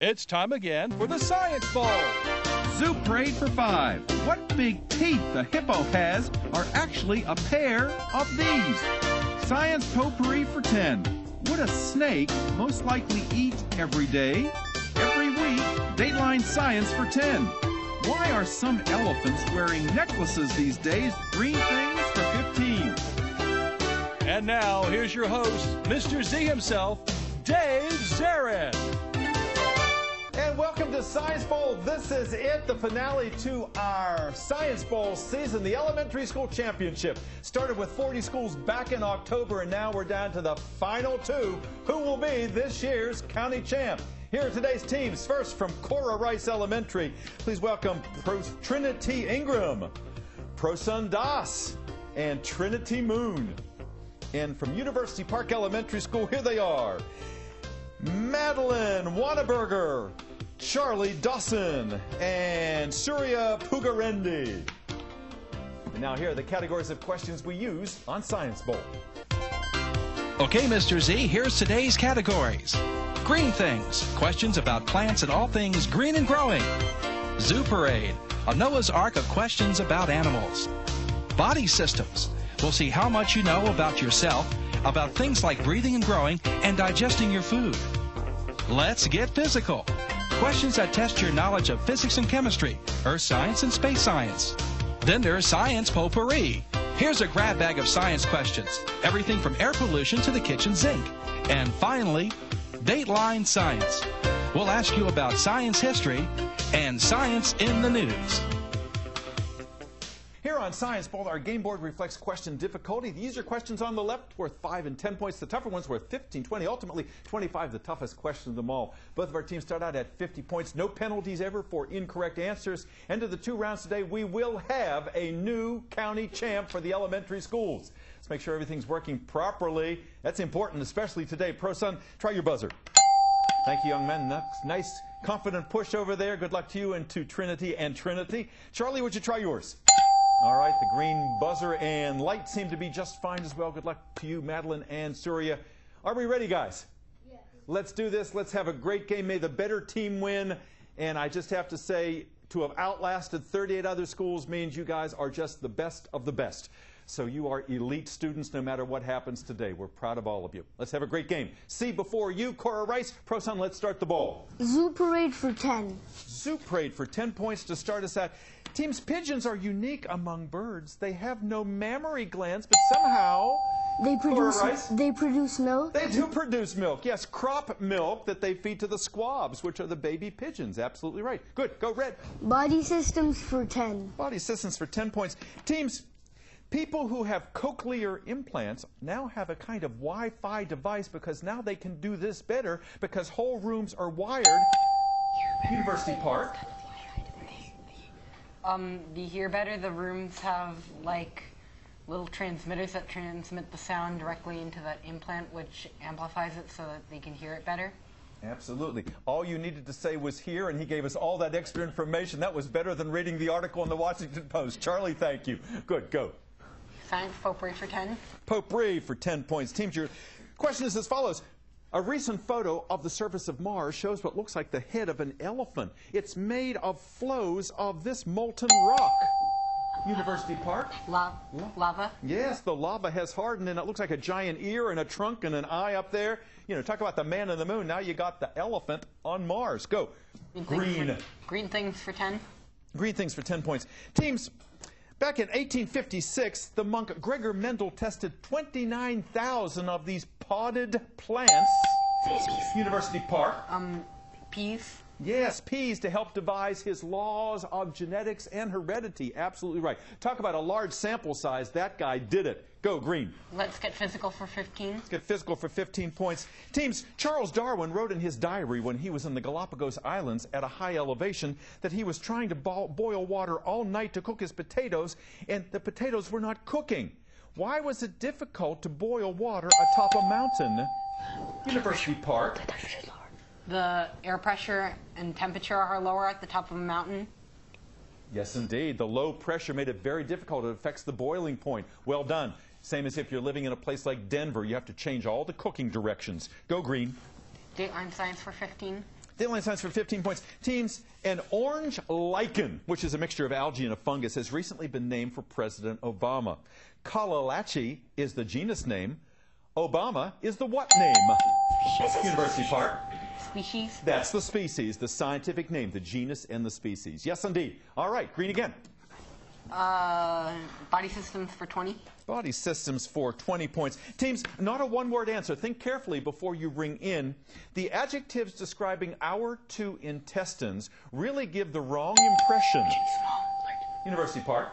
It's time again for the Science Bowl. Zoo Parade for 5. What big teeth the hippo has are actually a pair of these. Science Potpourri for 10. Would a snake most likely eat every day? Every week, Dateline Science for 10. Why are some elephants wearing necklaces these days? Green things for 15. And now, here's your host, Mr. Z himself, Dave Zarin. And welcome to Science Bowl. This is it, the finale to our Science Bowl season, the Elementary School Championship. Started with 40 schools back in October, and now we're down to the final two. Who will be this year's county champ? Here are today's teams. First, from Cora Rice Elementary, please welcome Trinity Ingram, Prosun Das, and Trinity Moon. And from University Park Elementary School, here they are: Madeline Wanneberger, Charlie Dawson, and Surya Pugarendi. And now here are the categories of questions we use on Science Bowl. Okay, Mr. Z, here's today's categories. Green things, questions about plants and all things green and growing. Zoo Parade, a Noah's Ark of questions about animals. Body systems, we'll see how much you know about yourself, about things like breathing and growing and digesting your food. Let's get physical. Questions that test your knowledge of physics and chemistry, earth science and space science. Then there's Science Potpourri. Here's a grab bag of science questions, everything from air pollution to the kitchen sink. And finally, Dateline Science. We'll ask you about science history and science in the news. Here on Science Bowl, our game board reflects question difficulty. The easier questions on the left worth 5 and 10 points. The tougher ones worth 15, 20, ultimately 25, the toughest question of them all. Both of our teams start out at 50 points. No penalties ever for incorrect answers. End of the 2 rounds today, we will have a new county champ for the elementary schools. Let's make sure everything's working properly. That's important, especially today. Prosun, try your buzzer. Thank you, young man. Nice, confident push over there. Good luck to you and to Trinity and Trinity. Charlie, would you try yours? All right, the green buzzer and light seem to be just fine as well. Good luck to you, Madeline and Surya. Are we ready, guys? Yes. Let's do this. Let's have a great game. May the better team win. And I just have to say, to have outlasted 38 other schools means you guys are just the best of the best. So you are elite students no matter what happens today. We're proud of all of you. Let's have a great game. See before you, Cora Rice. Prosun, let's start the ball. Zoo Parade for 10. Zoo Parade for 10 points to start us out. Teams, pigeons are unique among birds. They have no mammary glands, but somehow they produce milk. They do produce milk. Yes, crop milk that they feed to the squabs, which are the baby pigeons. Absolutely right. Good. Go red. Body systems for 10. Body systems for 10 points. Teams, people who have cochlear implants now have a kind of Wi-Fi device because now they can do this better because whole rooms are wired. University Park. Do you hear better? The rooms have like little transmitters that transmit the sound directly into that implant, which amplifies it so that they can hear it better. Absolutely. All you needed to say was here, and he gave us all that extra information. That was better than reading the article in the Washington Post. Charlie, thank you. Good, go. Science Potpourri for 10. Potpourri for 10 points. Teams, your question is as follows. A recent photo of the surface of Mars shows what looks like the head of an elephant. It's made of flows of this molten rock. University Park. Lava. Yes, the lava has hardened, and it looks like a giant ear and a trunk and an eye up there. You know, talk about the man on the moon. Now you got the elephant on Mars. Go. Green. Green things for 10. Green things for 10 points. Teams, back in 1856, the monk Gregor Mendel tested 29,000 of these potted plants. University Park. Peas. Yes, peas, to help devise his laws of genetics and heredity. Absolutely right. Talk about a large sample size. That guy did it. Go, green. Let's get physical for 15. Let's get physical for 15 points. Teams, Charles Darwin wrote in his diary when he was in the Galapagos Islands at a high elevation that he was trying to boil water all night to cook his potatoes, and the potatoes were not cooking. Why was it difficult to boil water atop a mountain? University Park. The air pressure and temperature are lower at the top of a mountain. Yes, indeed. The low pressure made it very difficult. It affects the boiling point. Well done. Same as if you're living in a place like Denver. You have to change all the cooking directions. Go, green. Dateline Science for 15. Daily science for 15 points. Teams, an orange lichen, which is a mixture of algae and a fungus, has recently been named for President Obama. Kalalachi is the genus name. Obama is the what name? University Park. Species? That's the species, the scientific name, the genus and the species. Yes, indeed. All right, green again. Body systems for 20. Body systems for 20 points. Teams, not a one-word answer. Think carefully before you ring in. The adjectives describing our two intestines really give the wrong impression. University Park.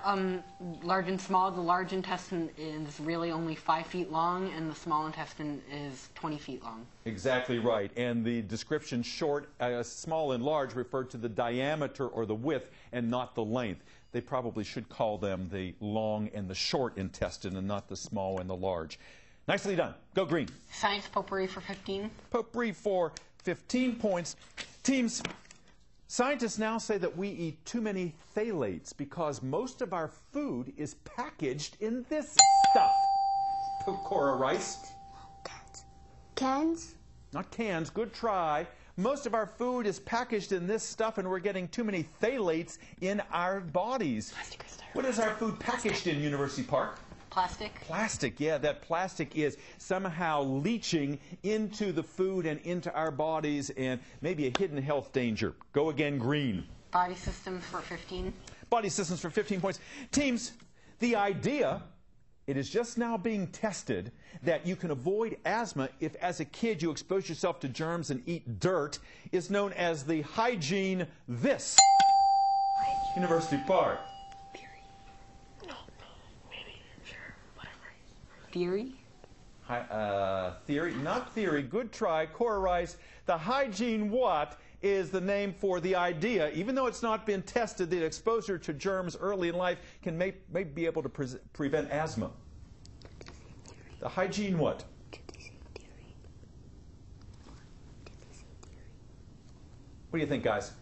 Large and small. The large intestine is really only 5 feet long, and the small intestine is 20 feet long. Exactly right. And the description short, small and large refer to the diameter or the width and not the length. They probably should call them the long and the short intestine and not the small and the large. Nicely done. Go green. Science potpourri for 15. Potpourri for 15 points. Teams, scientists now say that we eat too many phthalates because most of our food is packaged in this stuff. Cora Rice. Cans? Not cans. Good try. Most of our food is packaged in this stuff, and we're getting too many phthalates in our bodies. What is our food packaged in, University Park? Plastic. Plastic, yeah. That plastic is somehow leaching into the food and into our bodies, and maybe a hidden health danger. Go again, green. Body systems for 15. Body systems for 15 points. Teams, the idea, it is just now being tested that you can avoid asthma if as a kid you expose yourself to germs and eat dirt, is known as the hygiene this. University Park. Theory. No, maybe, sure, whatever. Theory? Theory, not theory. Good try. Cora Rice. The hygiene what is the name for the idea, even though it's not been tested, that exposure to germs early in life can may be able to prevent asthma. The hygiene what? What do you think, guys?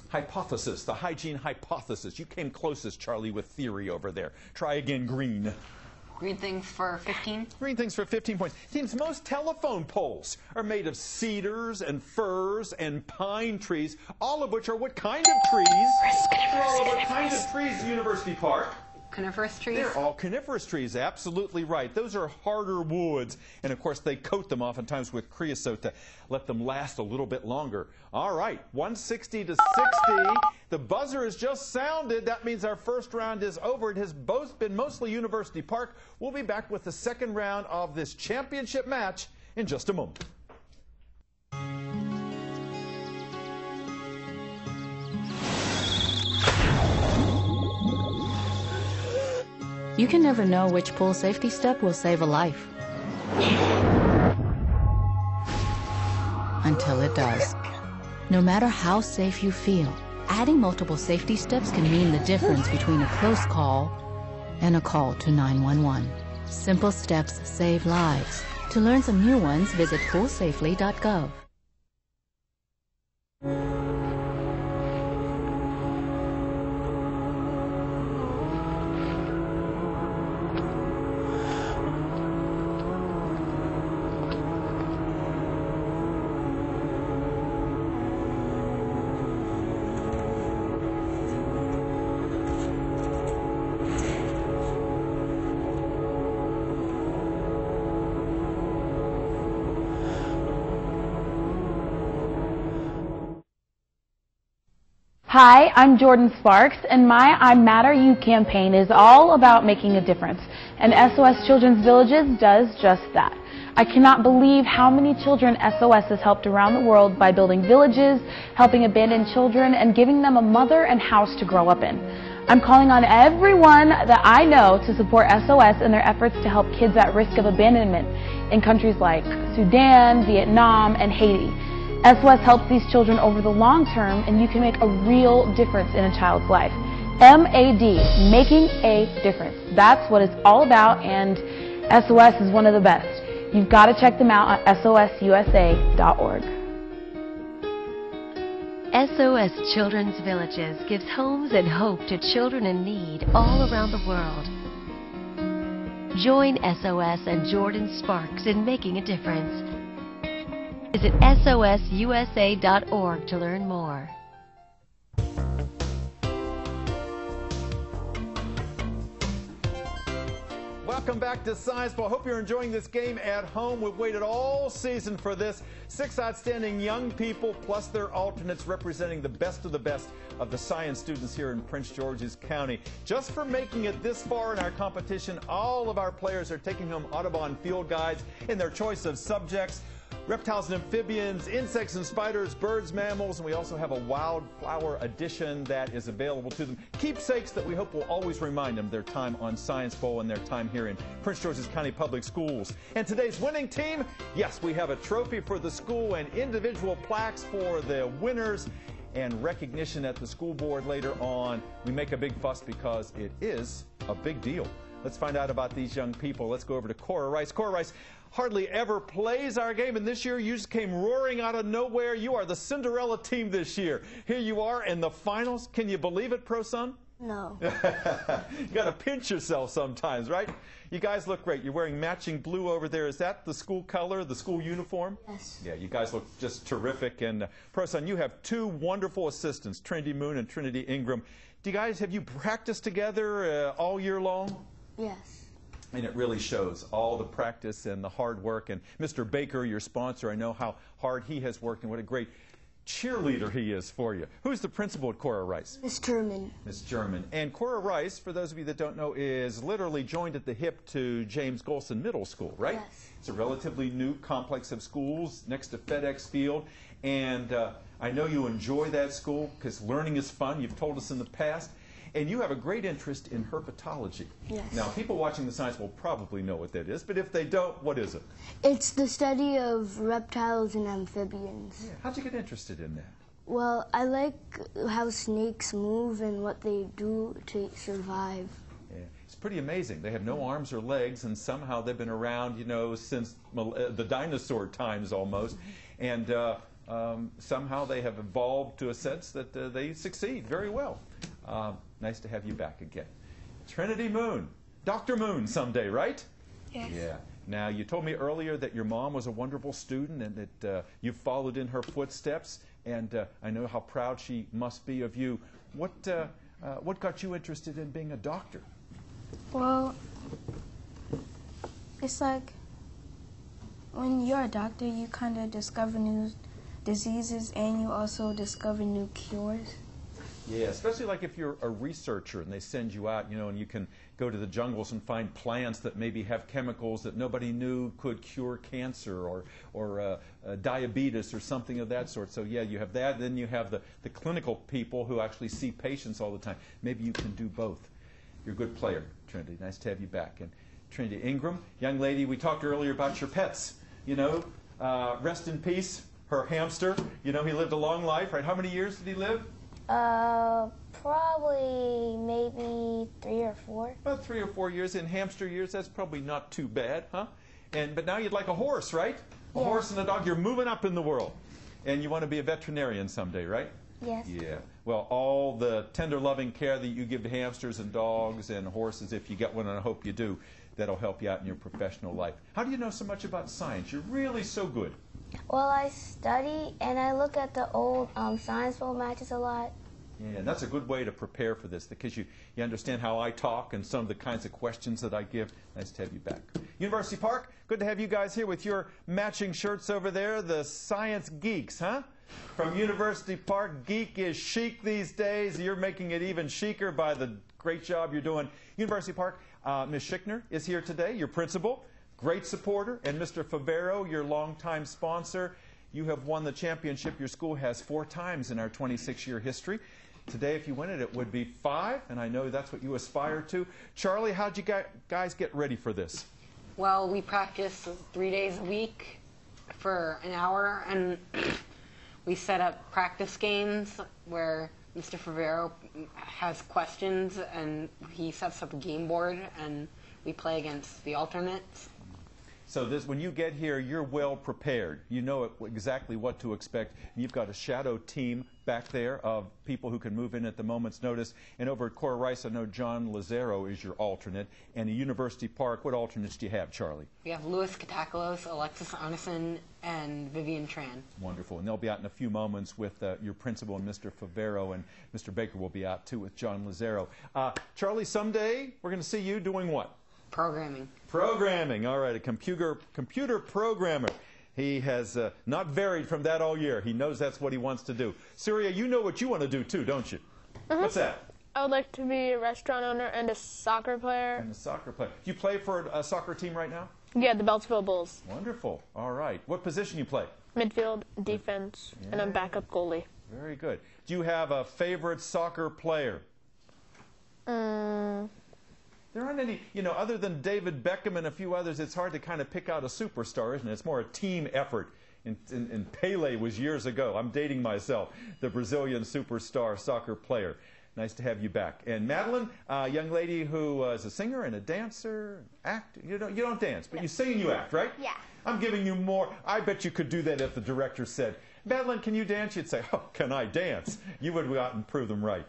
Hypothesis, the hygiene hypothesis. You came closest, Charlie, with theory over there. Try again, green. Green things for 15. Green things for 15 points. Teams, most telephone poles are made of cedars and firs and pine trees, all of which are what kind of trees? All of what kind of trees, University Park? Coniferous trees? They're all coniferous trees, absolutely right. Those are harder woods, and of course they coat them oftentimes with creosote to let them last a little bit longer. All right, 160 to 60. The buzzer has just sounded. That means our first round is over. It has both been mostly University Park. We'll be back with the second round of this championship match in just a moment. You can never know which pool safety step will save a life. Until it does. No matter how safe you feel, adding multiple safety steps can mean the difference between a close call and a call to 911. Simple steps save lives. To learn some new ones, visit poolsafely.gov. Hi, I'm Jordan Sparks, and my I Matter You campaign is all about making a difference, and SOS Children's Villages does just that. I cannot believe how many children SOS has helped around the world by building villages, helping abandoned children, and giving them a mother and house to grow up in. I'm calling on everyone that I know to support SOS in their efforts to help kids at risk of abandonment in countries like Sudan, Vietnam, and Haiti. SOS helps these children over the long term, and you can make a real difference in a child's life. MAD, making a difference. That's what it's all about, and SOS is one of the best. You've got to check them out on sosusa.org. SOS Children's Villages gives homes and hope to children in need all around the world. Join SOS and Jordan Sparks in making a difference. Visit sosusa.org to learn more. Welcome back to Science Ball. Hope you're enjoying this game at home. We've waited all season for this. 6 outstanding young people plus their alternates representing the best of the science students here in Prince George's County. Just for making it this far in our competition, all of our players are taking home Audubon field guides in their choice of subjects. Reptiles and amphibians, insects and spiders, birds, mammals, and we also have a wildflower edition that is available to them. Keepsakes that we hope will always remind them their time on Science Bowl and their time here in Prince George's County Public Schools. And today's winning team, yes, we have a trophy for the school and individual plaques for the winners and recognition at the school board later on. We make a big fuss because it is a big deal. Let's find out about these young people. Let's go over to Cora Rice. Cora Rice hardly ever plays our game, and this year you just came roaring out of nowhere. You are the Cinderella team this year. Here you are in the finals. Can you believe it, Pro Son? No. You got to pinch yourself sometimes, right? You guys look great. You're wearing matching blue over there. Is that the school color, the school uniform? Yes. Yeah, you guys look just terrific. And Pro Son, you have 2 wonderful assistants, Trinity Moon and Trinity Ingram. Have you practiced together all year long? Yes. And it really shows, all the practice and the hard work. And Mr. Baker, your sponsor, I know how hard he has worked and what a great cheerleader he is for you. Who's the principal at Cora Rice? Miss German. Miss German. And Cora Rice, for those of you that don't know, is literally joined at the hip to James Golson Middle School, right? Yes. It's a relatively new complex of schools next to FedEx Field. And I know you enjoy that school because learning is fun. You've told us in the past. And you have a great interest in herpetology. Yes. Now, people watching the Science Bowl probably know what that is, but if they don't, what is it? It's the study of reptiles and amphibians. Yeah. How'd you get interested in that? Well, I like how snakes move and what they do to survive. Yeah. It's pretty amazing. They have no arms or legs, and somehow they've been around, you know, since the dinosaur times almost. And somehow they have evolved to a sense that they succeed very well. Nice to have you back again. Trinity Moon. Dr. Moon someday, right? Yes. Yeah. Now, you told me earlier that your mom was a wonderful student and that you followed in her footsteps, and I know how proud she must be of you. What got you interested in being a doctor? Well, it's like when you're a doctor, you kind of discover new diseases and you also discover new cures. Yeah, especially like if you're a researcher and they send you out, you know, and you can go to the jungles and find plants that maybe have chemicals that nobody knew could cure cancer or diabetes or something of that sort. So yeah, you have that. Then you have the clinical people who actually see patients all the time. Maybe you can do both. You're a good player, Trinity. Nice to have you back. And Trinity Ingram, young lady, we talked earlier about your pets. You know, rest in peace, her hamster. You know, he lived a long life, right? How many years did he live? Probably maybe 3 or 4. About 3 or 4 years. In hamster years, that's probably not too bad, huh? But now you'd like a horse, right? A horse and a dog. You're moving up in the world. And you want to be a veterinarian someday, right? Yes. Yeah. Well, all the tender, loving care that you give to hamsters and dogs and horses, if you get one, and I hope you do, that'll help you out in your professional life. How do you know so much about science? You're really so good. Well, I study and I look at the old Science Bowl matches a lot. Yeah, and that's a good way to prepare for this because you understand how I talk and some of the kinds of questions that I give. Nice to have you back. University Park, good to have you guys here with your matching shirts over there, the Science Geeks, huh? From University Park, geek is chic these days. You're making it even chicer by the great job you're doing. University Park, Ms. Schickner is here today, your principal, great supporter, and Mr. Favero, your longtime sponsor. You have won the championship your school has 4 times in our 26-year history. Today, if you win it, it would be 5, and I know that's what you aspire to. Charlie, how'd you guys get ready for this? Well, we practice 3 days a week for an hour, and we set up practice games where Mr. Favero has questions, and he sets up a game board, and we play against the alternates. So this, when you get here, you're well prepared. You know exactly what to expect. And you've got a shadow team back there of people who can move in at the moment's notice. And over at Cora Rice, I know John Lazaro is your alternate. And at University Park, what alternates do you have, Charlie? We have Louis Katakalos, Alexis Arneson, and Vivian Tran. Wonderful. And they'll be out in a few moments with your principal and Mr. Favero, and Mr. Baker will be out too with John Lazaro. Charlie, someday we're going to see you doing what? Programming. Programming. All right, a computer programmer. He has not varied from that all year. He knows that's what he wants to do. Surya, you know what you want to do too, don't you? What's that? I would like to be a restaurant owner and a soccer player. And a soccer player. Do you play for a soccer team right now? Yeah, the Beltsville Bulls. Wonderful. All right. What position you play? Midfield, defense, and I'm backup goalie. Very good. Do you have a favorite soccer player? There aren't any, other than David Beckham and a few others, it's hard to kind of pick out a superstar, isn't it? It's more a team effort. And Pele was years ago. I'm dating myself, the Brazilian superstar soccer player. Nice to have you back. And Madeline, a young lady who is a singer and a dancer, act. You don't dance, but you sing and you act, right? Yeah. I'm giving you more. I bet you could do that if the director said, Madeline, can you dance? You'd say, oh, can I dance? You would go out and prove them right.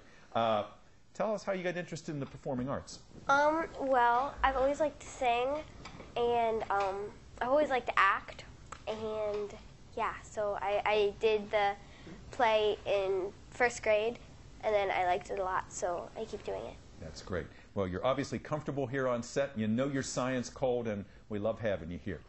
Tell us how you got interested in the performing arts. Well, I've always liked to sing, and I've always liked to act, and yeah, so I did the play in first grade, and then I liked it a lot, so I keep doing it. That's great. Well, you're obviously comfortable here on set. You know your science cold, and we love having you here.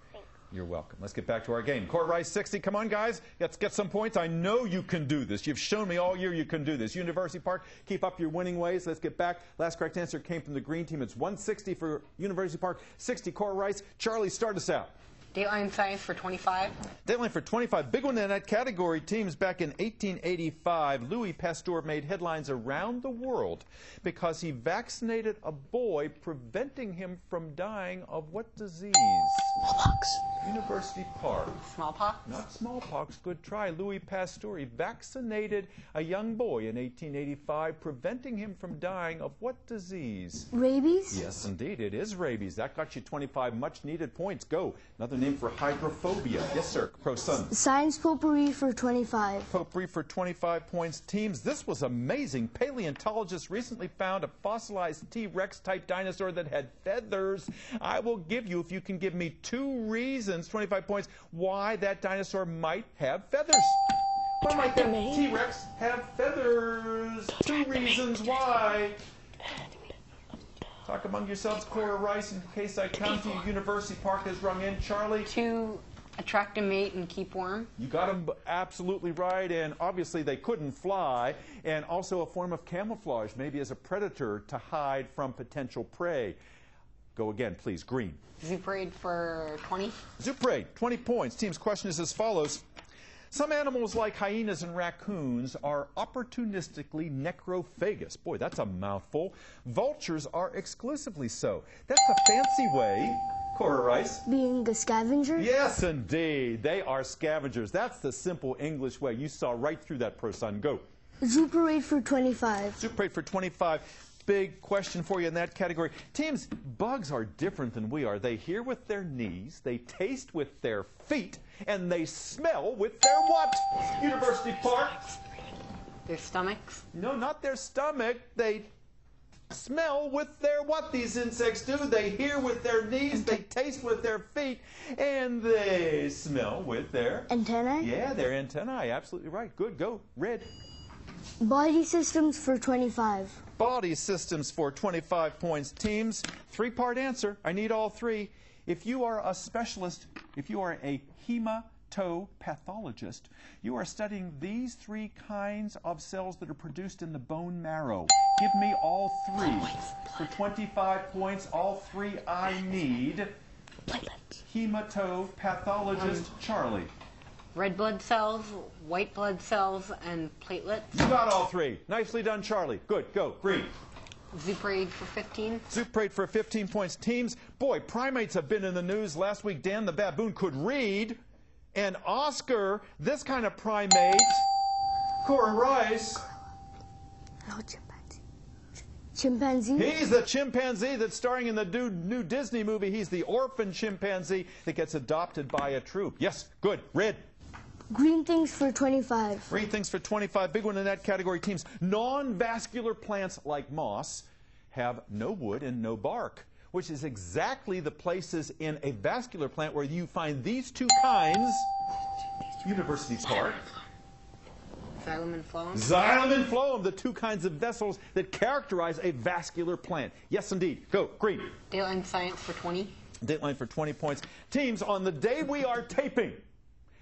You're welcome. Let's get back to our game. Cora Rice 60. Come on, guys. Let's get some points. I know you can do this. You've shown me all year you can do this. University Park, keep up your winning ways. Let's get back. Last correct answer came from the green team. It's 160 for University Park, 60 Cora Rice. Charlie, start us out. Dateline Science for 25. Dateline for 25. Big one in that category. Teams back in 1885. Louis Pasteur made headlines around the world because he vaccinated a boy, preventing him from dying of what disease? Smallpox. University Park. Smallpox? Not smallpox. Good try. Louis Pasteur. He vaccinated a young boy in 1885, preventing him from dying of what disease? Rabies? Yes, indeed. It is rabies. That got you 25 much-needed points. Go. Another name for hydrophobia. Yes, sir. Pro Sun. Science potpourri for 25. Potpourri for 25 points. Teams, this was amazing. Paleontologists recently found a fossilized T-Rex type dinosaur that had feathers. I will give you, if you can give me 2 reasons, 25 points, why that dinosaur might have feathers. Why might that T-Rex have feathers? 2 reasons why. Talk among yourselves, Cora Rice, in case I count you. University Park has rung in. Charlie? To attract a mate and keep warm. You got them absolutely right, and obviously they couldn't fly, and also a form of camouflage, maybe as a predator to hide from potential prey. Go again, please. Green. Zoo Parade for 20. Zoo Parade, 20 points. Team's question is as follows. Some animals like hyenas and raccoons are opportunistically necrophagous. Boy, that's a mouthful. Vultures are exclusively so. That's a fancy way, Cora Rice. Being a scavenger? Yes, indeed. They are scavengers. That's the simple English way. You saw right through that, Pro Son. Go. Zoo Parade for 25. Zoo Parade for 25. Big question for you in that category. Teams, bugs are different than we are. They hear with their knees, they taste with their feet, and they smell with their what? University Park? Their stomachs? No, not their stomach. They smell with their what these insects do. They hear with their knees, they taste with their feet, and they smell with their antennae? Yeah, their antennae. Absolutely right. Good. Go. Red. Body systems for 25. Body systems for 25 points. Teams, 3-part answer. I need all 3. If you are a specialist, if you are a hematopathologist, you are studying these 3 kinds of cells that are produced in the bone marrow. Give me all 3. For 25 points, all 3 I need. Platelets. Hematopathologist Charlie. Red blood cells, white blood cells, and platelets. You got all 3. Nicely done, Charlie. Good. Go. Green. Zoo Parade for 15. Zoo Parade for 15 points. Teams, boy, primates have been in the news. Last week, Dan the baboon could read. And Oscar, this kind of primate, Cora Rice. Chimpanzee. He's the chimpanzee that's starring in the new Disney movie. He's the orphan chimpanzee that gets adopted by a troop. Yes, good. Red. Green things for 25. Green things for 25. Big one in that category. Teams. Non-vascular plants like moss have no wood and no bark, which is exactly the places in a vascular plant where you find these two kinds. University Park. Xylem and phloem. Xylem and phloem, the two kinds of vessels that characterize a vascular plant. Yes, indeed. Go, green. Dateline science for 20. Dateline for 20 points. Teams, on the day we are taping,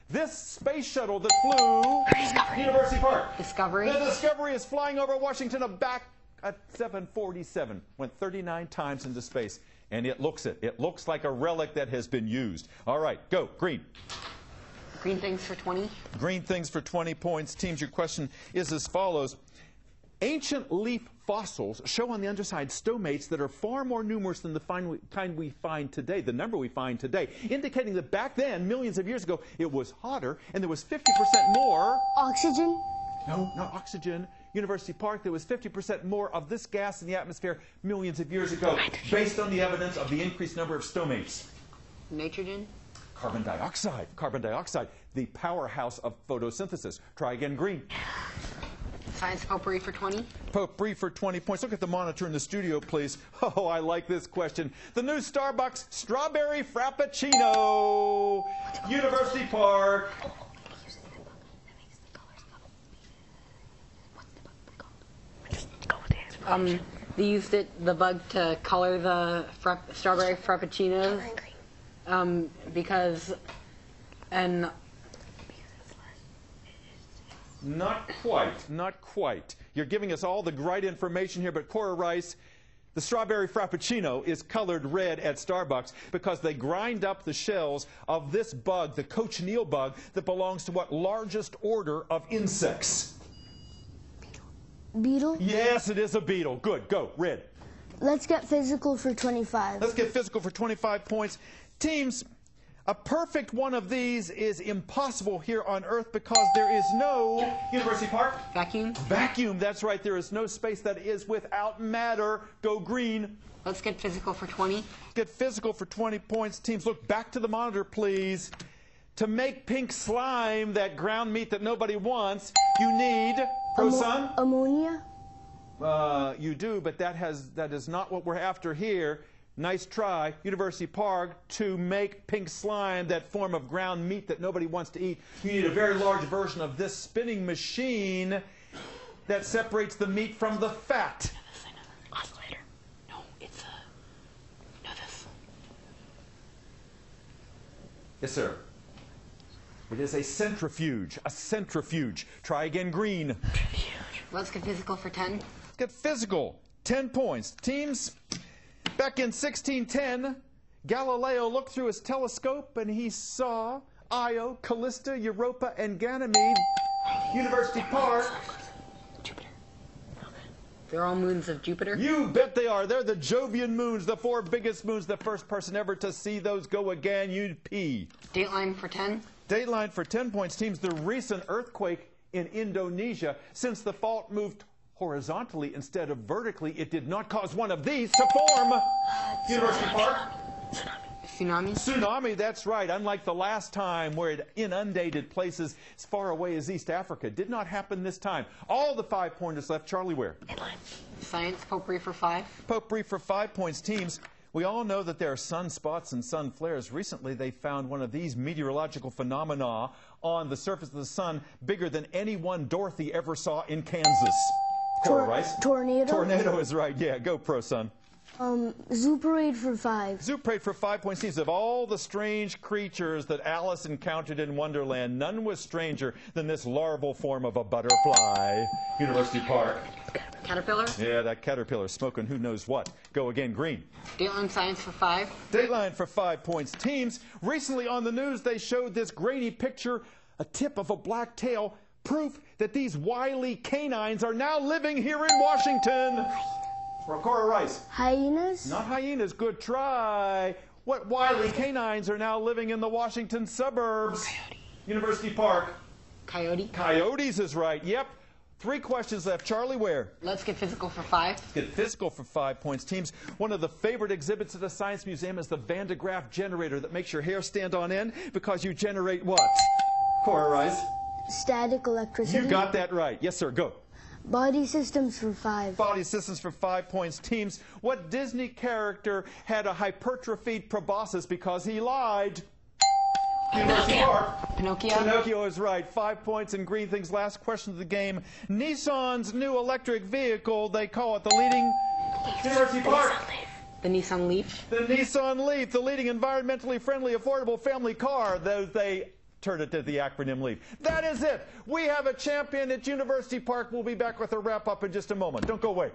this space shuttle that flew University Park. Discovery. The Discovery is flying over Washington back at 747. Went 39 times into space. And it looks it. It looks like a relic that has been used. All right, go, green. Green things for 20. Green things for 20 points. Teams, your question is as follows. Ancient leaf fossils show on the underside stomates that are far more numerous than the kind we find today, the number we find today, indicating that back then, millions of years ago, it was hotter and there was 50% more... Oxygen? No, not oxygen. University Park, there was 50% more of this gas in the atmosphere millions of years ago, based on the evidence of the increased number of stomates. Nitrogen? Carbon dioxide. Carbon dioxide, the powerhouse of photosynthesis. Try again, green. Science potpourri for 20. Potpourri for 20 points. Look at the monitor in the studio, please. Oh, I like this question. The new Starbucks Strawberry Frappuccino. University Park. They used the bug to color the strawberry frappuccinos. Because, and... Not quite. You're giving us all the right information here, but Cora Rice, the strawberry frappuccino is colored red at Starbucks because they grind up the shells of this bug, the cochineal bug, that belongs to what largest order of insects? Beetle? Yes, it is a beetle. Good, go, red. Let's get physical for 25. Let's get physical for 25 points. Teams, a perfect one of these is impossible here on Earth because there is no University Park. Vacuum. Vacuum, that's right. There is no space that is without matter. Go green. Let's get physical for 20. Get physical for 20 points. Teams, look back to the monitor, please. To make pink slime, that ground meat that nobody wants, you need, Pro-Sun? Ammonia? You do, but that is not what we're after here. Nice try, University Park, to make pink slime, that form of ground meat that nobody wants to eat. You need a very large version of this spinning machine that separates the meat from the fat. Oscillator. No, it's a... know this. Yes, sir. It is a centrifuge. A centrifuge. Try again, green. Let's get physical for 10. Get physical. 10 points. Teams, back in 1610, Galileo looked through his telescope and he saw Io, Callista, Europa, and Ganymede. University Park. Jupiter. They're all moons of Jupiter? You bet they are. They're the Jovian moons, the 4 biggest moons. The first person ever to see those go again, you'd pee. Dateline for 10. Dateline for 10 points. Teams, the recent earthquake in Indonesia, since the fault moved horizontally instead of vertically, it did not cause one of these to form. University Park. Tsunami. Tsunami, that's right. Unlike the last time where it inundated places as far away as East Africa. Did not happen this time. All the 5 pointers left. Charlie Ware. Science potpourri for 5. Potpourri for 5 points. Teams, we all know that there are sunspots and sun flares. Recently, they found one of these meteorological phenomena on the surface of the sun bigger than any one Dorothy ever saw in Kansas. Cora Rice. Tornado? Tornado is right. Yeah, go Pro-Sun. Zoo Parade for 5. Zoo Parade for 5 points. Teams, of all the strange creatures that Alice encountered in Wonderland, none was stranger than this larval form of a butterfly. University Park. Caterpillar. Yeah, that caterpillar smoking who knows what. Go again, green. Dateline science for 5. Dateline for 5 points. Teams, recently on the news they showed this grainy picture, a tip of a black tail, proof that these wily canines are now living here in Washington. Cora Rice. Hyenas? Not hyenas. Good try. What wily canines are now living in the Washington suburbs? Coyote. University Park. Coyote. Coyotes is right. Yep. 3 questions left. Charlie, where? Let's get physical for 5. Let's get physical for 5 points. Teams, one of the favorite exhibits at the Science Museum is the Van de Graaff generator that makes your hair stand on end because you generate what? Cora Rice. Static electricity. You got that right. Yes, sir. Go. Body systems for 5. Body systems for 5 points. Teams, what Disney character had a hypertrophied proboscis because he lied? Pinocchio. Pinocchio is right. 5 points in Green Things. Last question of the game. Nissan's new electric vehicle, they call it the leading University Park. The Nissan Leaf. The Nissan Leaf, the leading environmentally friendly, affordable family car. They turned it to the acronym LEAF. That is it. We have a champion at University Park. We'll be back with a wrap-up in just a moment. Don't go away.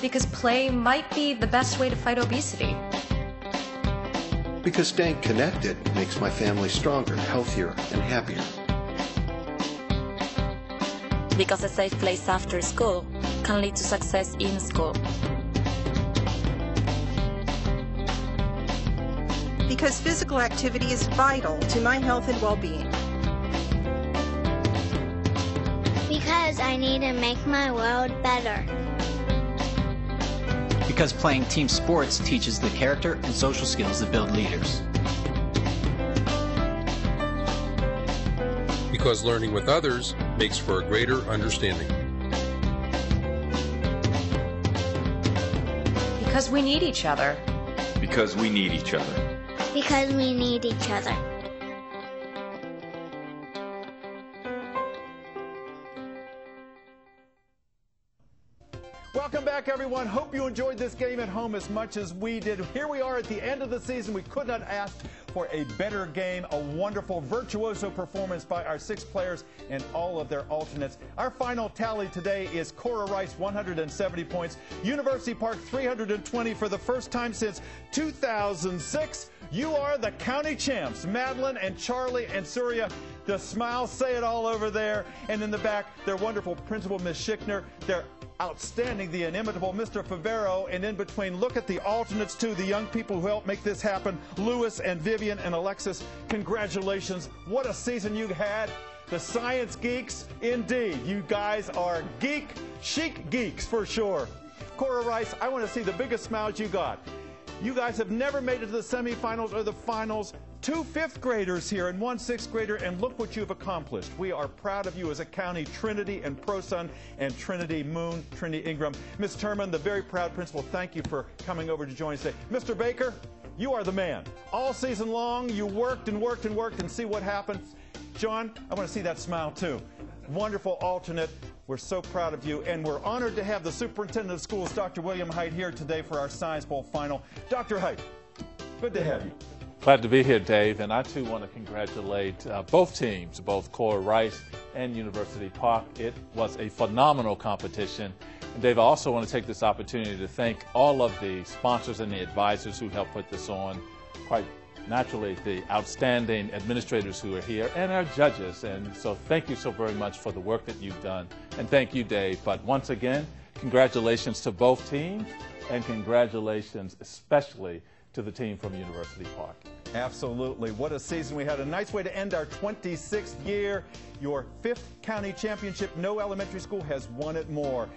Because play might be the best way to fight obesity. Because staying connected makes my family stronger, healthier, and happier. Because a safe place after school can lead to success in school. Because physical activity is vital to my health and well-being. Because I need to make my world better. Because playing team sports teaches the character and social skills that build leaders. Because learning with others makes for a greater understanding. Because we need each other. Because we need each other. Because we need each other. Welcome back, everyone. Hope you enjoyed this game at home as much as we did. Here we are at the end of the season. We could not ask for a better game, a wonderful virtuoso performance by our 6 players and all of their alternates. Our final tally today is Cora Rice, 170 points. University Park, 320 for the first time since 2006. You are the county champs. Madeline and Charlie and Surya, the smiles say it all over there. And in the back, their wonderful principal, Miss Schickner, their outstanding, the inimitable Mr. Favero, and in between, look at the alternates too, the young people who helped make this happen, Lewis and Vivian and Alexis. Congratulations. What a season you had. The Science Geeks, indeed. You guys are chic geeks for sure. Cora Rice, I want to see the biggest smiles you got. You guys have never made it to the semifinals or the finals. 2 5th graders here and 1 6th grader, and look what you've accomplished. We are proud of you as a county. Trinity and ProSun and Trinity Moon, Trinity Ingram. Ms. Turman, the very proud principal, thank you for coming over to join us today. Mr. Baker, you are the man. All season long, you worked and worked and worked, and see what happened. John, I want to see that smile too. Wonderful alternate. We're so proud of you, and we're honored to have the superintendent of schools, Dr. William Height, here today for our Science Bowl final. Dr. Height, good to have you. Glad to be here, Dave, and I too want to congratulate both teams, both Cora Rice and University Park. It was a phenomenal competition. And Dave, I also want to take this opportunity to thank all of the sponsors and the advisors who helped put this on. Quite naturally, the outstanding administrators who are here and our judges. And so thank you so very much for the work that you've done. And thank you, Dave. But once again, congratulations to both teams, and congratulations especially to the team from University Park. Absolutely. What a season we had. A nice way to end our 26th year. Your 5th county championship. No elementary school has won it more.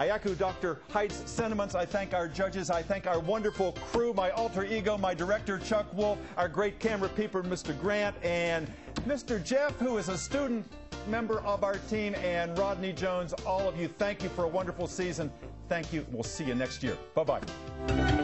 I echo Dr. Height's sentiments. I thank our judges. I thank our wonderful crew, my alter ego, my director, Chuck Wolf, our great camera people, Mr. Grant, and Mr. Jeff, who is a student member of our team, and Rodney Jones. All of you, thank you for a wonderful season. Thank you. We'll see you next year. Bye-bye.